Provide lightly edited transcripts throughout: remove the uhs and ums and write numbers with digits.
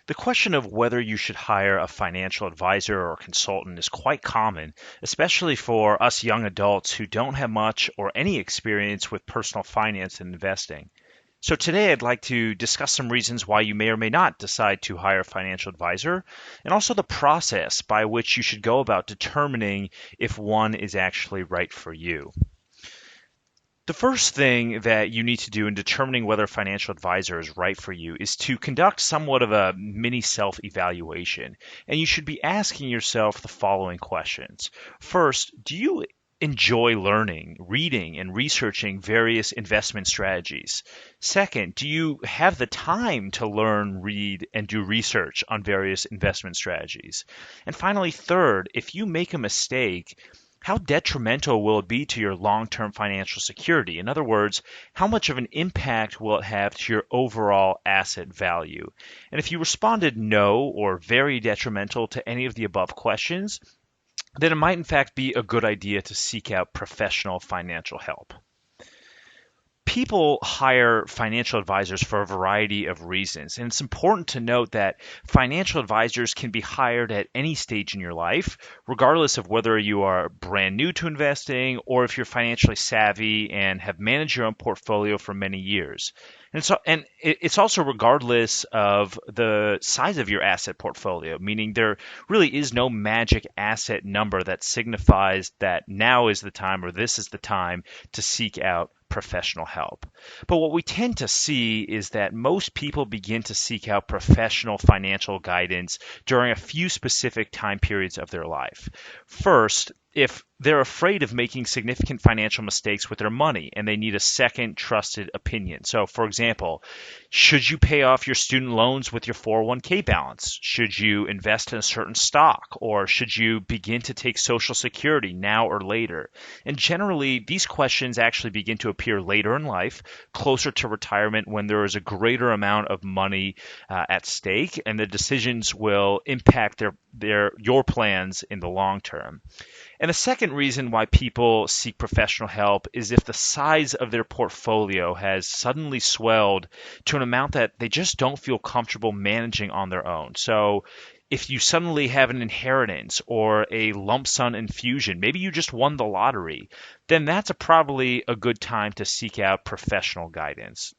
The question of whether you should hire a financial advisor or consultant is quite common, especially for us young adults who don't have much or any experience with personal finance and investing. So, today I'd like to discuss some reasons why you may or may not decide to hire a financial advisor, and also the process by which you should go about determining if one is actually right for you. The first thing that you need to do in determining whether a financial advisor is right for you is to conduct somewhat of a mini self evaluation. And you should be asking yourself the following questions. First, do you enjoy learning, reading, and researching various investment strategies? Second, do you have the time to learn, read, and do research on various investment strategies? And finally, third, if you make a mistake, how detrimental will it be to your long-term financial security? In other words, how much of an impact will it have to your overall asset value? And if you responded no or very detrimental to any of the above questions, then it might in fact be a good idea to seek out professional financial help. People hire financial advisors for a variety of reasons. And it's important to note that financial advisors can be hired at any stage in your life, regardless of whether you are brand new to investing or if you're financially savvy and have managed your own portfolio for many years. And it's also regardless of the size of your asset portfolio, meaning there really is no magic asset number that signifies that now is the time or this is the time to seek out professional help. But what we tend to see is that most people begin to seek out professional financial guidance during a few specific time periods of their life. First, if they're afraid of making significant financial mistakes with their money and they need a second trusted opinion. So, for example, should you pay off your student loans with your 401k balance? Should you invest in a certain stock? Or should you begin to take Social Security now or later? And generally, these questions actually begin to appear later in life, closer to retirement when there is a greater amount of money at stake, and the decisions will impact your plans in the long term. And the second reason why people seek professional help is if the size of their portfolio has suddenly swelled to an amount that they just don't feel comfortable managing on their own. So if you suddenly have an inheritance or a lump sum infusion, maybe you just won the lottery, then that's probably a good time to seek out professional guidance.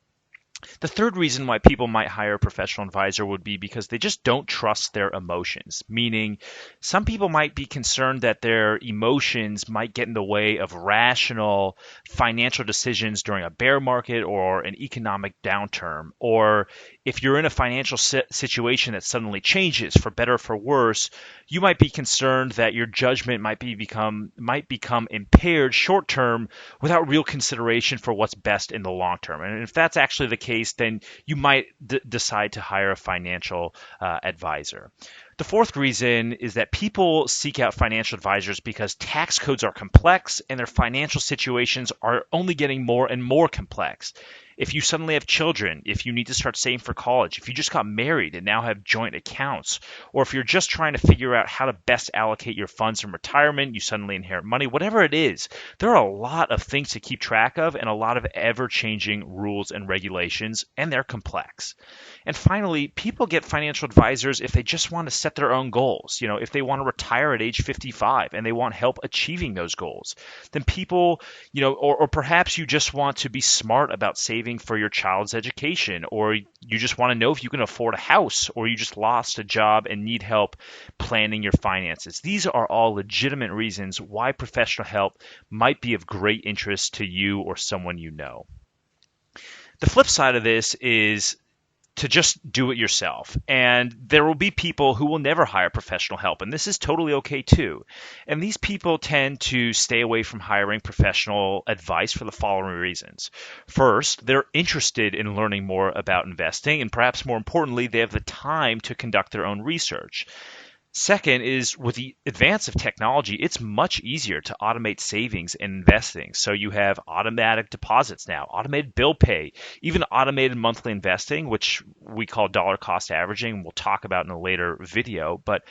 The third reason why people might hire a professional advisor would be because they just don't trust their emotions, meaning some people might be concerned that their emotions might get in the way of rational financial decisions during a bear market or an economic downturn. Or if you're in a financial situation that suddenly changes for better or for worse, you might be concerned that your judgment might become impaired short term without real consideration for what's best in the long term. And if that's actually the case, then you might decide to hire a financial advisor. The fourth reason is that people seek out financial advisors because tax codes are complex and their financial situations are only getting more and more complex. If you suddenly have children, if you need to start saving for college, if you just got married and now have joint accounts, or if you're just trying to figure out how to best allocate your funds in retirement, you suddenly inherit money, whatever it is, there are a lot of things to keep track of and a lot of ever-changing rules and regulations, and they're complex. And finally, people get financial advisors if they just want to set their own goals. If they want to retire at age 55 and they want help achieving those goals, then people, or perhaps you just want to be smart about saving for your child's education, or you just want to know if you can afford a house, or you just lost a job and need help planning your finances. These are all legitimate reasons why professional help might be of great interest to you or someone you know. The flip side of this is to just do it yourself. And there will be people who will never hire professional help, and this is totally okay too. And these people tend to stay away from hiring professional advice for the following reasons. First, they're interested in learning more about investing, and perhaps more importantly, they have the time to conduct their own research. Second is with the advance of technology, it's much easier to automate savings and investing. So you have automatic deposits now, automated bill pay, even automated monthly investing, which we call dollar cost averaging. We'll talk about in a later video. But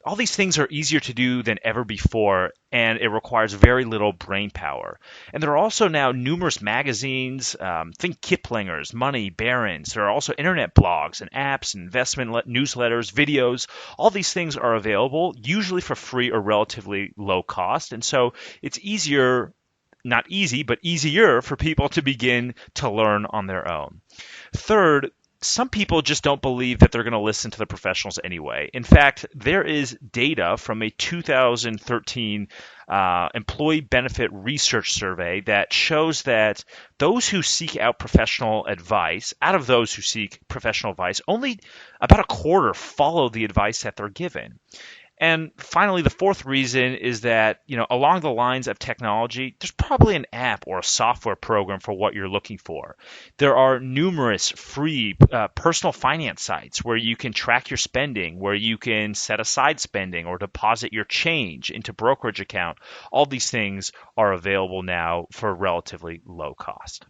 all these things are easier to do than ever before, and it requires very little brain power. And there are also now numerous magazines, think Kiplinger's, Money, Barron's. There are also internet blogs and apps, and investment newsletters, videos. All these things are available, usually for free or relatively low cost. And so it's easier, not easy, but easier for people to begin to learn on their own. Third, some people just don't believe that they're going to listen to the professionals anyway. In fact, there is data from a 2013 employee benefit research survey that shows that those who seek out professional advice, out of those who seek professional advice, only about a quarter follow the advice that they're given. And finally, the fourth reason is that, along the lines of technology, there's probably an app or a software program for what you're looking for. There are numerous free personal finance sites where you can track your spending, where you can set aside spending or deposit your change into brokerage account. All these things are available now for relatively low cost.